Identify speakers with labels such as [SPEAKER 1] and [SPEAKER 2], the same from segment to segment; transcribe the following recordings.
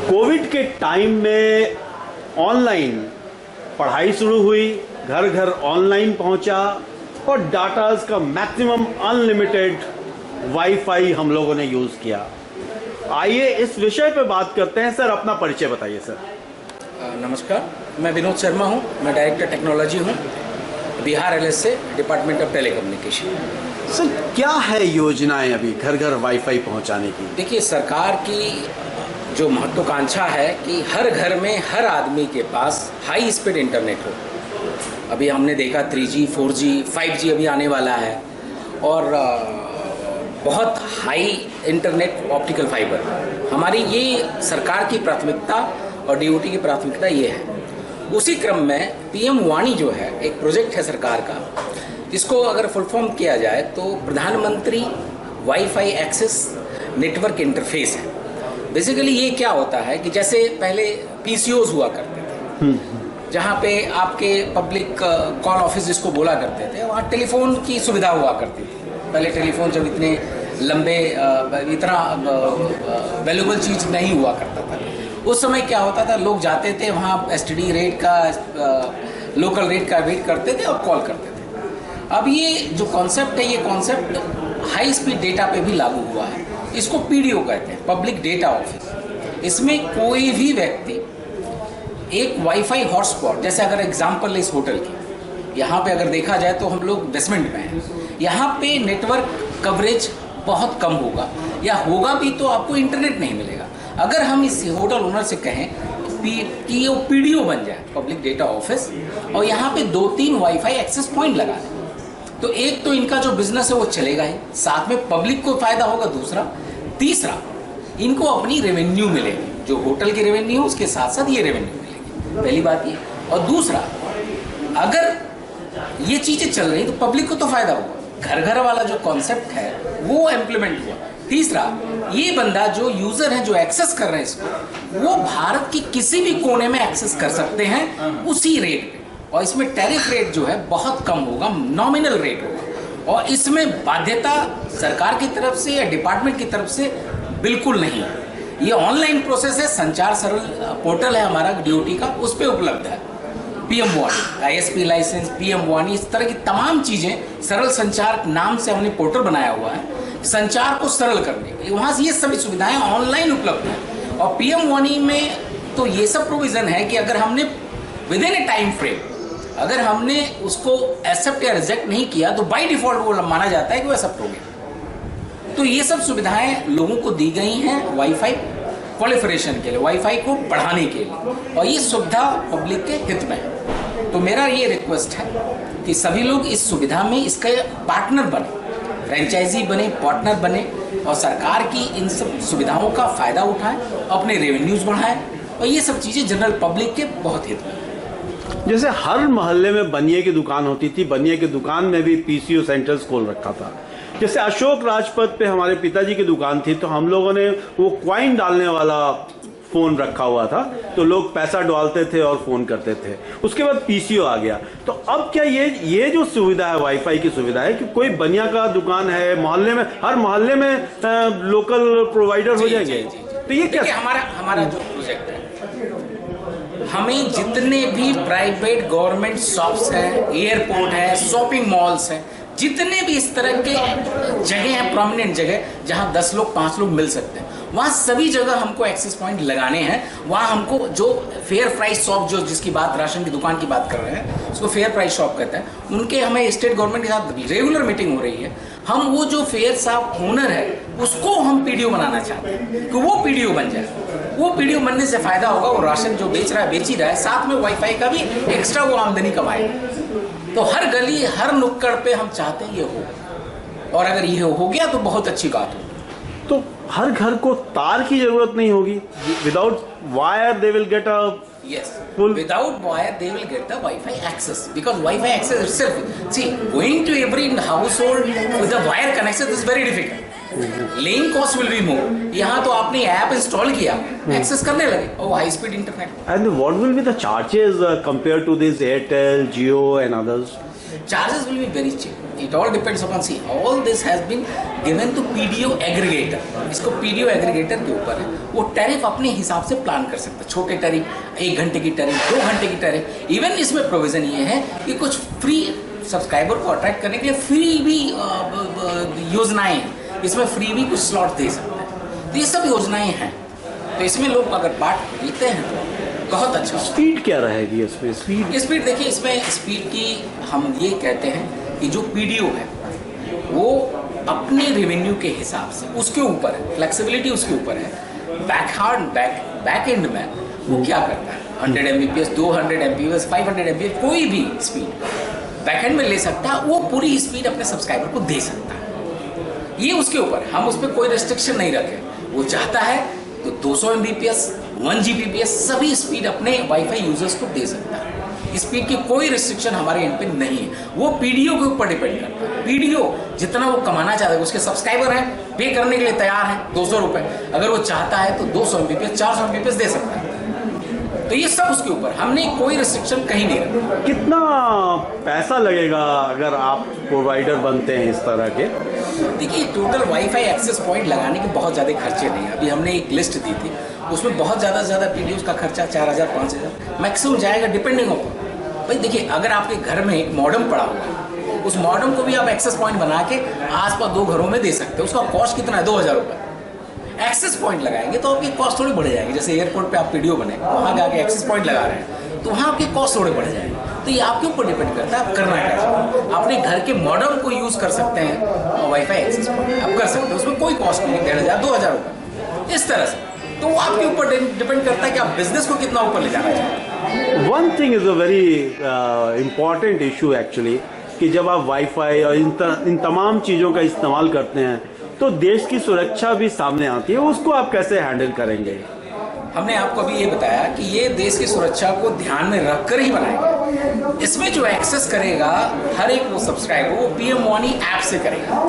[SPEAKER 1] Covid के time में online पढ़ाई शुरू हुई, घर घर ऑनलाइन पहुंचा और डाटाज का मैक्सिमम अनलिमिटेड वाईफाई हम लोगों ने यूज़ किया। आइए इस विषय पे बात करते हैं। सर, अपना परिचय बताइए। सर
[SPEAKER 2] नमस्कार, मैं विनोद शर्मा हूं। मैं डायरेक्टर टेक्नोलॉजी हूं, Bihar LSA, department of telecommunication.
[SPEAKER 1] Sir, क्या है योजनाएं अभी घर घर वाईफाई पहुंचाने की?
[SPEAKER 2] देखिए, सरकार की जो महत्वाकांक्षा है कि हर घर में हर आदमी के पास हाई स्पीड इंटरनेट हो। अभी हमने देखा 3G, 4G, 5G अभी आने वाला है और बहुत हाई इंटरनेट ऑप्टिकल फाइबर। हमारी ये सरकार की प्राथमिकता और डीओटी की प्राथमिकता ये है। उसी क्रम में पीएम वाणी जो है एक प्रोजेक्ट है सरकार का, जिसको अगर फुल फॉर्म किया जाए तो प्रधानमंत्री वाईफाई एक्सेस नेटवर्क इंटरफेस है। बेसिकली ये क्या होता है कि जैसे पहले पीसीओज हुआ करते थे, जहाँ पे आपके पब्लिक कॉल ऑफिस जिसको बोला करते थे, वहाँ टेलीफोन की सुविधा हुआ करती थी। पहले टेलीफोन जब इतने लंबे इतना वैल्यूबल चीज़ नहीं हुआ करता था, उस समय क्या होता था, लोग जाते थे वहाँ एसटीडी रेट का, लोकल रेट का वेट करते थे और कॉल करते थे। अब ये जो कॉन्सेप्ट है, ये कॉन्सेप्ट हाई स्पीड डेटा पे भी लागू हुआ है। इसको पीडीओ कहते हैं, पब्लिक डेटा ऑफिस। इसमें कोई भी व्यक्ति एक वाईफाई हॉटस्पॉट, जैसे अगर एग्जांपल ले इस होटल की, यहाँ पे अगर देखा जाए तो हम लोग बेसमेंट में हैं, यहाँ पे नेटवर्क कवरेज बहुत कम होगा या होगा भी तो आपको इंटरनेट नहीं मिलेगा। अगर हम इस होटल ओनर से कहें कि वो पीडीओ बन जाए, पब्लिक डेटा ऑफिस, और यहाँ पे 2-3 वाईफाई एक्सेस पॉइंट लगा दें, तो एक तो इनका जो बिजनेस है वो चलेगा ही, साथ में पब्लिक को फायदा होगा। दूसरा, तीसरा, इनको अपनी रेवेन्यू मिलेगी, जो होटल की रेवेन्यू है उसके साथ साथ ये रेवेन्यू मिलेगी। पहली बात ये। और दूसरा, अगर ये चीजें चल रही तो पब्लिक को तो फायदा होगा। घर घर वाला जो कॉन्सेप्ट है वो इम्प्लीमेंट हुआ। तीसरा, ये बंदा जो यूजर है, जो एक्सेस कर रहे हैं इसको, वो भारत की किसी भी कोने में एक्सेस कर सकते हैं उसी रेट पे। और इसमें टैरिफ रेट जो है बहुत कम होगा, नॉमिनल रेट होगा। और इसमें बाध्यता सरकार की तरफ से या डिपार्टमेंट की तरफ से बिल्कुल नहीं है। ये ऑनलाइन प्रोसेस है, संचार सरल पोर्टल है हमारा डीओटी का, उस पर उपलब्ध है। पीएम वाणी, आईएसपी लाइसेंस, पीएम वाणी, इस तरह की तमाम चीजें सरल संचार नाम से हमने पोर्टल बनाया हुआ है, संचार को सरल करने के लिए। वहां से ये सभी सुविधाएं ऑनलाइन उपलब्ध है। और पीएम वाणी में तो ये सब प्रोविजन है कि अगर हमने with in A time frame, अगर हमने उसको एक्सेप्ट या रिजेक्ट नहीं किया तो बाय डिफॉल्ट वो माना जाता है कि वो एक्सेप्ट हो गया। तो ये सब सुविधाएं लोगों को दी गई हैं वाईफाई प्रोलिफरेशन के लिए, वाईफाई को बढ़ाने के लिए, और ये सुविधा पब्लिक के हित में है। तो मेरा ये रिक्वेस्ट है कि सभी लोग इस सुविधा में इसके पार्टनर बने, फ्रेंचाइजी बने, पार्टनर बने, और सरकार की इन सब सुविधाओं का फायदा उठाएं, अपने रेवेन्यूज बढ़ाएं, और ये सब चीज़ें जनरल पब्लिक के बहुत हित में।
[SPEAKER 1] जैसे हर मोहल्ले में बनिए की दुकान होती थी, बनिए की दुकान में भी पीसीओ सेंटर्स खोल रखा था। जैसे अशोक राजपथ पे हमारे पिताजी की दुकान थी, तो हम लोगों ने वो क्वाइन डालने वाला फोन रखा हुआ था, तो लोग पैसा डालते थे और फोन करते थे। उसके बाद पीसीओ आ गया। तो अब क्या ये जो सुविधा है, वाईफाई की सुविधा है, कि कोई बनिया का दुकान है मोहल्ले में, हर मोहल्ले में लोकल प्रोवाइडर हो जाएंगे। तो ये क्या
[SPEAKER 2] हमारा जो प्रोजेक्ट है, हमें जितने भी प्राइवेट गवर्नमेंट शॉप्स हैं, एयरपोर्ट है, शॉपिंग मॉल्स हैं, जितने भी इस तरह के जगह हैं, प्रोमिनेंट जगह जहां 10 लोग 5 लोग मिल सकते हैं, वहाँ सभी जगह हमको एक्सेस पॉइंट लगाने हैं। वहाँ हमको जो फेयर प्राइस शॉप, जो जिसकी बात राशन की दुकान की बात कर रहे हैं, उसको फेयर प्राइस शॉप कहते हैं, उनके हमें स्टेट गवर्नमेंट के साथ रेगुलर मीटिंग हो रही है। हम वो जो फेयर शॉप ओनर है उसको हम पीडीओ बनाना चाहते हैं कि वो पीडीओ बन जाए। वो पीडीओ बनने से फायदा होगा, वो राशन जो बेच रहा है बेच ही रहा है, साथ में वाईफाई का भी एक्स्ट्रा वो आमदनी कमाएगा। तो हर गली, हर नुक्कड़ पे हम चाहते हैं ये हो, और अगर ये हो गया तो बहुत अच्छी बात हो।
[SPEAKER 1] तो हर घर को तार की जरूरत नहीं होगी। Without wire they will get a
[SPEAKER 2] without wire they will get the Wi-Fi access, because Wi-Fi access itself, see, going to every household with a wire connection is very difficult. Laying cost will be more. यहाँ तो आपने app install किया, access करने लगे और high speed internet.
[SPEAKER 1] And what will be the charges compared to this Airtel, Jio and others?
[SPEAKER 2] Charges will be very cheap. It all depends upon, see, all this has been given to PDO aggregator. इसको PDO aggregator के ऊपर है, वो tariff अपने हिसाब से plan कर सकता है। छोटे टैरिफ, 1 घंटे की टैरिफ, 2 घंटे की टैरिफ। इवन इसमें प्रोविजन ये है कि कुछ फ्री सब्सक्राइबर को अट्रैक्ट करने के लिए फ्री भी योजनाएं हैं, इसमें फ्री भी कुछ स्लॉट दे सकते हैं। तो ये सब योजनाएं हैं, तो इसमें लोग अगर पार्ट लेते हैं तो बहुत अच्छा।
[SPEAKER 1] स्पीड क्या रहेगी इसमें?
[SPEAKER 2] स्पीड देखिए, इसमें स्पीड की हम ये कहते हैं कि जो पीडीओ है वो अपने रेवेन्यू के हिसाब से उसके ऊपर है, फ्लेक्सिबिलिटी उसके ऊपर है। बैक एंड में वो क्या करता है, 100 Mbps, 200 Mbps, 500 Mbps, कोई भी स्पीड बैक एंड में ले सकता है, वो पूरी स्पीड अपने सब्सक्राइबर को दे सकता है। ये उसके ऊपर, हम उस पर कोई रिस्ट्रिक्शन नहीं रखे। वो चाहता है तो 200 Mbps, 1 Gbps सभी स्पीड अपने वाईफाई यूजर्स को दे सकता है। स्पीड की कोई रिस्ट्रिक्शन हमारे एंड पे नहीं है, वो पीडीओ के ऊपर डिपेंड करता है। पीडीओ जितना वो कमाना चाहता है, उसके सब्सक्राइबर हैं, पे करने के लिए तैयार हैं 200 रुपये, अगर वो चाहता है तो 200 Mbps, 400 Mbps दे सकता है। तो ये सब उसके ऊपर, हमने कोई रिस्ट्रिक्शन कहीं नहीं रखा।
[SPEAKER 1] कितना पैसा लगेगा अगर आप प्रोवाइडर बनते हैं इस तरह के?
[SPEAKER 2] देखिए, टोटल वाईफाई एक्सेस पॉइंट लगाने के बहुत ज़्यादा खर्चे नहीं। अभी हमने एक लिस्ट दी थी, उसमें बहुत ज़्यादा पीडीओ का खर्चा 4000, 5000 मैक्सिमम जाएगा, डिपेंडिंग ऑन। भाई देखिए, अगर आपके घर में एक मॉडम पड़ा हुआ है, उस मॉडम को भी आप एक्सेस पॉइंट बना के आसपास 2 घरों में दे सकते हो। उसका कॉस्ट कितना है? 2000 रुपये। एक्सेस पॉइंट लगाएंगे तो आपकी कॉस्ट थोड़ी बढ़ जाएगी। जैसे एयरपोर्ट पे आप पीडीओ बने, वहाँ जाके एक्सेस पॉइंट लगा रहे हैं, तो वहाँ आपकी कॉस्ट थोड़े बढ़ जाएगी। तो ये आपके ऊपर डिपेंड करता है आप करना क्या चाहते हैं। अपने घर के मॉडम को यूज़ कर सकते हैं, वाईफाई एक्सेस पॉइंट आप कर सकते हैं, उसमें कोई कॉस्ट नहीं, 1500, 2000 रुपये इस तरह से। तो वो आपके ऊपर डिपेंड करता है कि आप बिजनेस को कितना ऊपर ले जाना चाहते हैं।
[SPEAKER 1] One thing is a very important issue actually, कि जब आप वाईफाई और इन तमाम चीज़ों का इस्तेमाल करते हैं तो देश की सुरक्षा भी सामने आती है, उसको आप कैसे हैंडल करेंगे?
[SPEAKER 2] हमने आपको अभी ये बताया कि ये देश की सुरक्षा को ध्यान में रखकर ही बनाएंगे। इसमें जो एक्सेस करेगा हर एक वो सब्सक्राइबर, वो पीएम वानी ऐप से करेगा।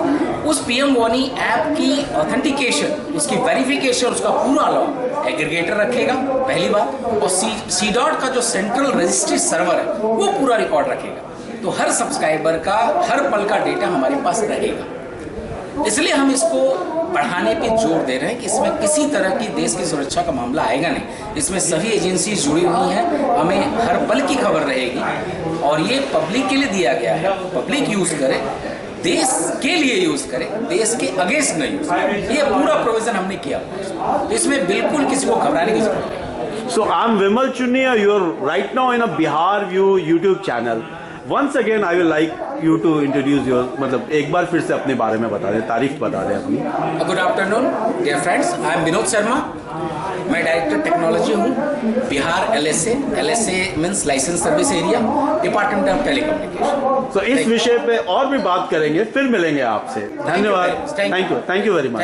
[SPEAKER 2] उस पीएम वानी ऐप की ऑथेंटिकेशन, उसकी वेरिफिकेशन, उसका पूरा लॉग एग्रीगेटर रखेगा पहली बात, और सीडॉट का जो सेंट्रल रजिस्ट्री सर्वर है वो पूरा रिकॉर्ड रखेगा। तो हर सब्सक्राइबर का हर पल का डेटा हमारे पास रहेगा। इसलिए हम इसको बढ़ाने पे जोर दे रहे हैं कि इसमें किसी तरह की देश की सुरक्षा का मामला आएगा नहीं। इसमें सभी एजेंसीज जुड़ी हुई हैं, हमें हर पल की खबर रहेगी, और ये पब्लिक के लिए दिया गया है। पब्लिक यूज करे, देश के लिए यूज करे, देश के अगेंस्ट नहीं यूज करे। ये पूरा प्रोविजन हमने किया, तो इसमें बिल्कुल किसी को घबराने की जरूरत नहीं।
[SPEAKER 1] So I'm Vimal Chunnia. You're right now in a Bihar View YouTube channel. Once again, I will like you to introduce your, मतलब एक बार फिर से अपने बारे में बता दें, तारीफ बता दें अपनी।
[SPEAKER 2] Good afternoon dear friends, I am Vinod Sharma. मैं डायरेक्टर टेक्नोलॉजी हूँ Bihar LSA means licence service area, department of telecommunication.
[SPEAKER 1] तो इस विषय पे और भी बात करेंगे, फिर मिलेंगे आपसे। धन्यवाद, थैंक यू वेरी मच।